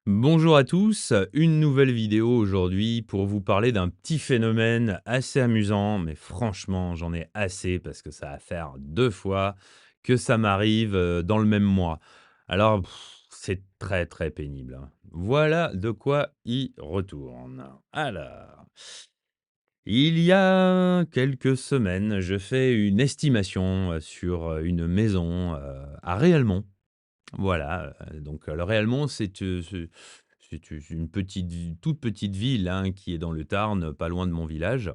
Bonjour à tous, une nouvelle vidéo aujourd'hui pour vous parler d'un petit phénomène assez amusant, mais franchement j'en ai assez parce que ça va faire 2 fois que ça m'arrive, dans le même mois. Alors c'est très, très pénible, hein. Voilà de quoi il retourne. Alors, il y a quelques semaines, je fais une estimation, sur, une maison, à Réalmont. Voilà, donc le Réalmont, c'est une petite vi toute petite ville, hein, qui est dans le Tarn, pas loin de mon village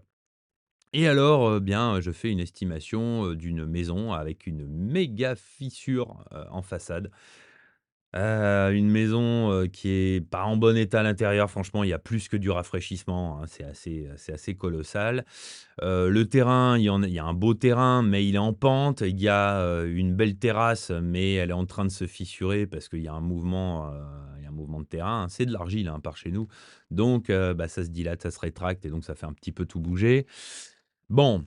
et alors, bien, je fais une estimation, d'une maison avec une méga fissure, en façade. Une maison, qui est pas en bon état à l'intérieur, franchement, il y a plus que du rafraîchissement, hein, c'est assez colossal. Le terrain, il y a un beau terrain, mais il est en pente. Il y a, une belle terrasse, mais elle est en train de se fissurer parce qu'il y a un mouvement, il y a un mouvement de terrain, hein. C'est de l'argile, hein, par chez nous. Donc, bah, ça se dilate, ça se rétracte et donc ça fait un petit peu tout bouger. Bon,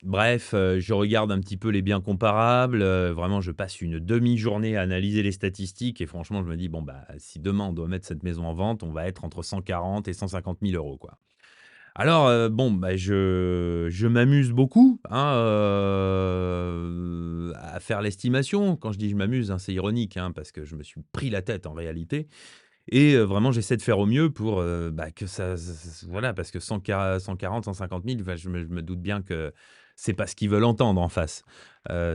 bref, je regarde un petit peu les biens comparables, vraiment je passe une demi-journée à analyser les statistiques et franchement je me dis: «Bon, bah, si demain on doit mettre cette maison en vente, on va être entre 140 et 150 000 €, quoi». Alors, bon, bah, je m'amuse beaucoup, hein, à faire l'estimation. Quand je dis: «Je m'amuse», hein, c'est ironique, hein, parce que je me suis pris la tête en réalité et vraiment j'essaie de faire au mieux pour, bah, que ça voilà, parce que 140-150 000, enfin, je me doute bien que c'est pas ce qu'ils veulent entendre en face.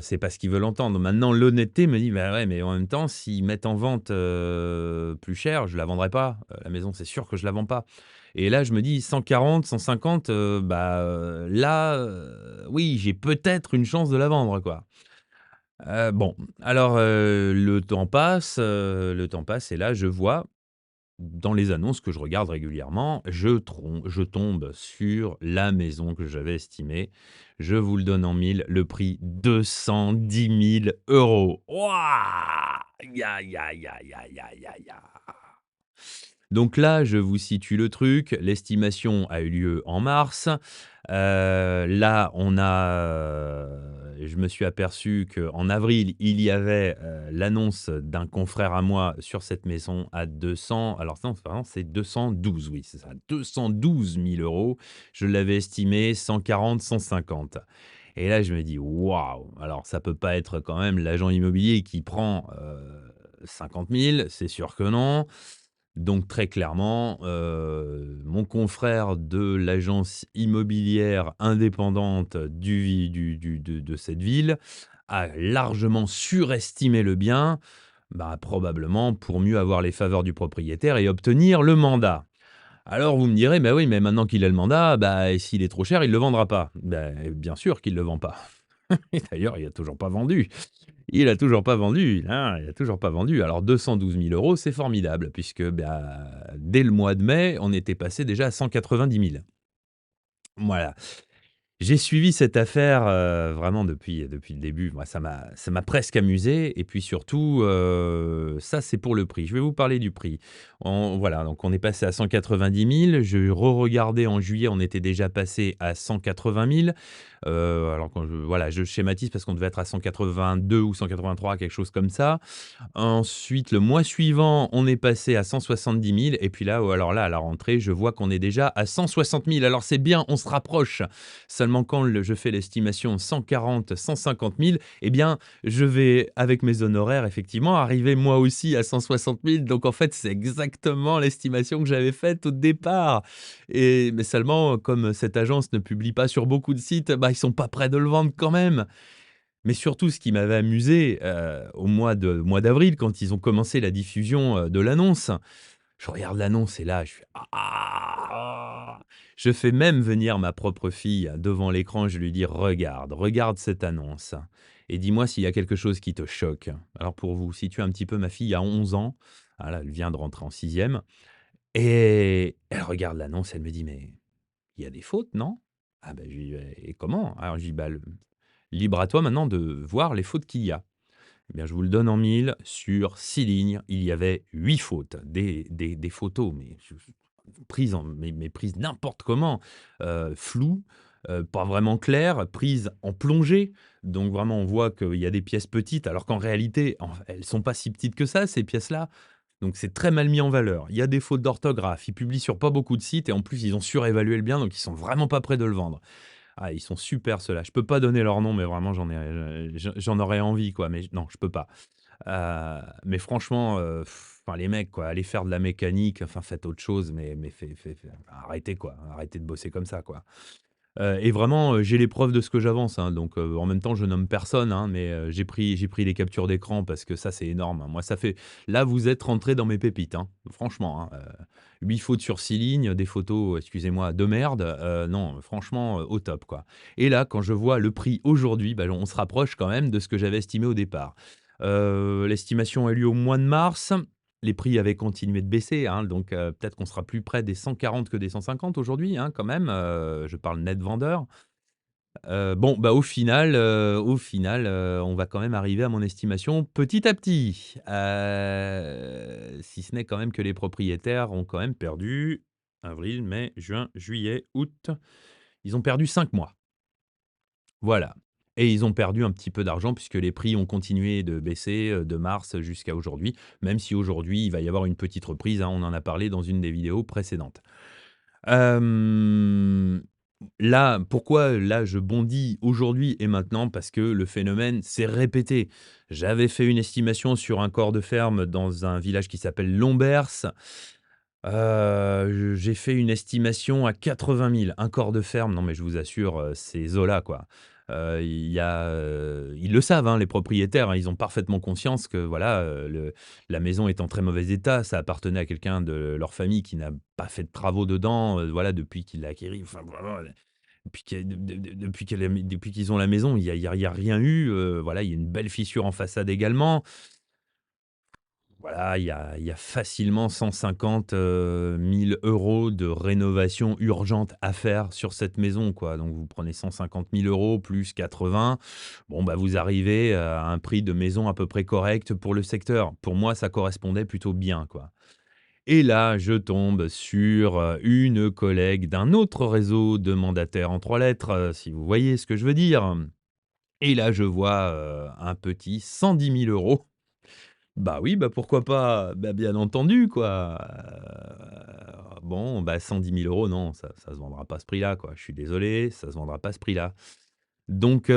C'est pas ce qu'ils veulent entendre. Maintenant l'honnêteté me dit: «Bah, ouais, mais en même temps, s'ils mettent en vente, plus cher, je la vendrai pas. La maison, c'est sûr que je la vends pas». Et là, je me dis 140-150, bah, là, oui, j'ai peut-être une chance de la vendre, quoi. Bon, alors, le temps passe et là, je vois dans les annonces que je regarde régulièrement, je tombe sur la maison que j'avais estimée. Je vous le donne en mille, le prix 210 000 €. Waouh! Ya, ya, ya, ya, ya, ya, ya. Donc là, je vous situe le truc, l'estimation a eu lieu en mars. Là, je me suis aperçu qu'en avril, il y avait, l'annonce d'un confrère à moi sur cette maison à 200, alors non, pardon, c'est 212, oui, c'est ça, 212 000 €. Je l'avais estimé 140-150 et là, je me dis: «Waouh!» Alors ça peut pas être quand même l'agent immobilier qui prend, 50 000, c'est sûr que non. Donc très clairement, mon confrère de l'agence immobilière indépendante de cette ville a largement surestimé le bien, bah, probablement pour mieux avoir les faveurs du propriétaire et obtenir le mandat. Alors vous me direz: «Bah oui, mais maintenant qu'il a le mandat, bah, s'il est trop cher, il ne le vendra pas». Beh, bien sûr qu'il ne le vend pas et d'ailleurs, il a toujours pas vendu. Il a toujours pas vendu, hein, il a toujours pas vendu. Alors 212 000 €, c'est formidable puisque, bah, dès le mois de mai, on était passé déjà à 190 000. Voilà. J'ai suivi cette affaire, vraiment depuis le début. Moi, ça m'a presque amusé et puis surtout, ça, c'est pour le prix. Je vais vous parler du prix. Voilà, donc on est passé à 190 000. Je re-regardais en juillet, on était déjà passé à 180 000. Alors quand je schématise parce qu'on devait être à 182 ou 183, quelque chose comme ça. Ensuite, le mois suivant, on est passé à 170 000 et puis là, alors là, à la rentrée, je vois qu'on est déjà à 160 000. Alors c'est bien, on se rapproche. Seulement quand je fais l'estimation 140-150 000, eh bien, je vais, avec mes honoraires, effectivement, arriver moi aussi à 160 000. Donc en fait, c'est exactement l'estimation que j'avais faite au départ. Mais seulement, comme cette agence ne publie pas sur beaucoup de sites, bah, ils sont pas prêts de le vendre quand même. Mais surtout, ce qui m'avait amusé, au mois d'avril, quand ils ont commencé la diffusion, de l'annonce, je regarde l'annonce et là, je fais: «Ah!» Je fais même venir ma propre fille devant l'écran, je lui dis: «Regarde, regarde cette annonce et dis-moi s'il y a quelque chose qui te choque». Alors pour vous situer un petit peu, ma fille a 11 ans, voilà, elle vient de rentrer en sixième et elle regarde l'annonce, elle me dit: «Mais il y a des fautes, non?» Ah ben je lui dis: «Et comment?» Alors je dis: «Bah, libre à toi maintenant de voir les fautes qu'il y a». Eh bien, je vous le donne en mille, sur 6 lignes, il y avait 8 fautes, des photos, mais prises mais prises n'importe comment, floues, pas vraiment claires, prises en plongée. Donc vraiment, on voit qu'il y a des pièces petites, alors qu'en réalité, elles sont pas si petites que ça, ces pièces-là. Donc c'est très mal mis en valeur. Il y a des fautes d'orthographe, ils publient sur pas beaucoup de sites et en plus ils ont surévalué le bien, donc ils sont vraiment pas prêts de le vendre. Ah, ils sont super ceux-là. Je peux pas donner leur nom, mais vraiment j'en aurais envie quoi, mais non, je peux pas. Mais franchement, enfin les mecs quoi, allez faire de la mécanique, enfin faites autre chose, mais arrêtez quoi, arrêtez de bosser comme ça quoi. Et vraiment, j'ai les preuves de ce que j'avance, hein, donc en même temps, je nomme personne, hein, mais j'ai pris les captures d'écran parce que ça, c'est énorme, hein. Moi, ça fait là, vous êtes rentrés dans mes pépites, hein, franchement, hein, 8 fautes sur 6 lignes, des photos, excusez-moi, de merde, non, franchement, au top, quoi. Et là, quand je vois le prix aujourd'hui, bah, on se rapproche quand même de ce que j'avais estimé au départ. L'estimation a lieu au mois de mars. Les prix avaient continué de baisser, hein, donc peut-être qu'on sera plus près des 140 que des 150 aujourd'hui, hein, quand même, je parle net vendeur. Bon, bah, au final, on va quand même arriver à mon estimation petit à petit. Si ce n'est quand même que les propriétaires ont quand même perdu avril, mai, juin, juillet, août. Ils ont perdu 5 mois. Voilà, et ils ont perdu un petit peu d'argent puisque les prix ont continué de baisser, de mars jusqu'à aujourd'hui, même si aujourd'hui, il va y avoir une petite reprise, hein, on en a parlé dans une des vidéos précédentes. Hem, Là, pourquoi là je bondis aujourd'hui et maintenant? Parce que le phénomène s'est répété. J'avais fait une estimation sur un corps de ferme dans un village qui s'appelle Lombers. J'ai fait une estimation à 80 000, un corps de ferme. Non, mais je vous assure, c'est Zola, quoi. Ils le savent, hein, les propriétaires, hein, ils ont parfaitement conscience que voilà, la maison est en très mauvais état. Ça appartenait à quelqu'un de leur famille qui n'a pas fait de travaux dedans, voilà, depuis qu'il l'a acquéri. Enfin, vraiment, depuis qu'ils ont la maison, il y a rien eu, voilà, il y a une belle fissure en façade également. Voilà, il y a facilement 150 000 € de rénovation urgente à faire sur cette maison, quoi. Donc vous prenez 150 000 € plus 80, bon, bah, vous arrivez à un prix de maison à peu près correct pour le secteur. Pour moi, ça correspondait plutôt bien, quoi. Et là, je tombe sur, une collègue d'un autre réseau de mandataires en 3 lettres, si vous voyez ce que je veux dire. Et là, je vois, un petit 110 000 €. Bah oui, bah pourquoi pas? Bah bien entendu quoi, bon, bah 110 000 € non, ça se vendra pas à ce prix-là quoi. Je suis désolé, ça se vendra pas à ce prix-là. Donc ouais,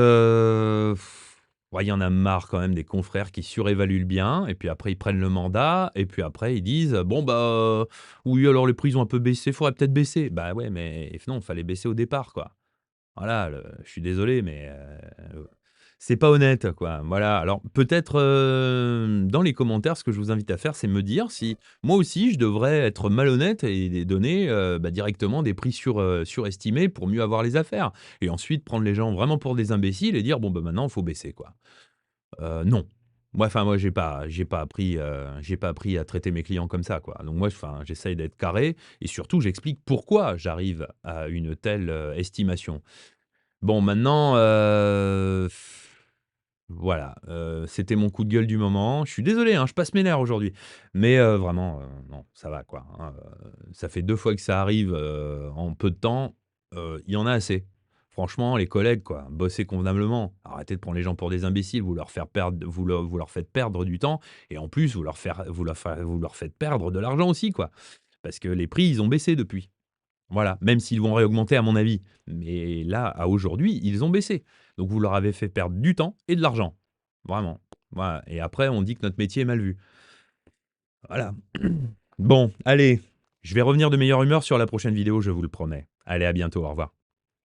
il y en a marre quand même des confrères qui surévaluent le bien et puis après ils prennent le mandat et puis après ils disent: «Bon bah, oui alors les prix ils ont un peu baissé, faudrait peut-être baisser». Bah ouais, mais non, fallait baisser au départ quoi. Voilà, je suis désolé, mais c'est pas honnête, quoi. Voilà, alors peut-être, dans les commentaires, ce que je vous invite à faire, c'est me dire si moi aussi je devrais être malhonnête et donner, bah, directement des prix surestimés pour mieux avoir les affaires et ensuite prendre les gens vraiment pour des imbéciles et dire: «Bon, bah, maintenant, il faut baisser», quoi. Non. Moi, j'ai pas appris à traiter mes clients comme ça, quoi. Donc moi, enfin, j'essaye d'être carré et surtout, j'explique pourquoi j'arrive à une telle, estimation. Bon maintenant, voilà, c'était mon coup de gueule du moment. Je suis désolé, hein, je passe mes nerfs aujourd'hui. Mais vraiment, non, ça va quoi, hein, ça fait 2 fois que ça arrive, en peu de temps, il y en a assez. Franchement, les collègues quoi, bossez convenablement. Arrêtez de prendre les gens pour des imbéciles, vous leur faites perdre du temps et en plus vous leur faites perdre de l'argent aussi quoi. Parce que les prix, ils ont baissé depuis. Voilà, même s'ils vont réaugmenter à mon avis. Mais là, à aujourd'hui, ils ont baissé. Donc vous leur avez fait perdre du temps et de l'argent. Vraiment. Voilà, et après on dit que notre métier est mal vu. Voilà. Bon, allez, je vais revenir de meilleure humeur sur la prochaine vidéo, je vous le promets. Allez, à bientôt, au revoir.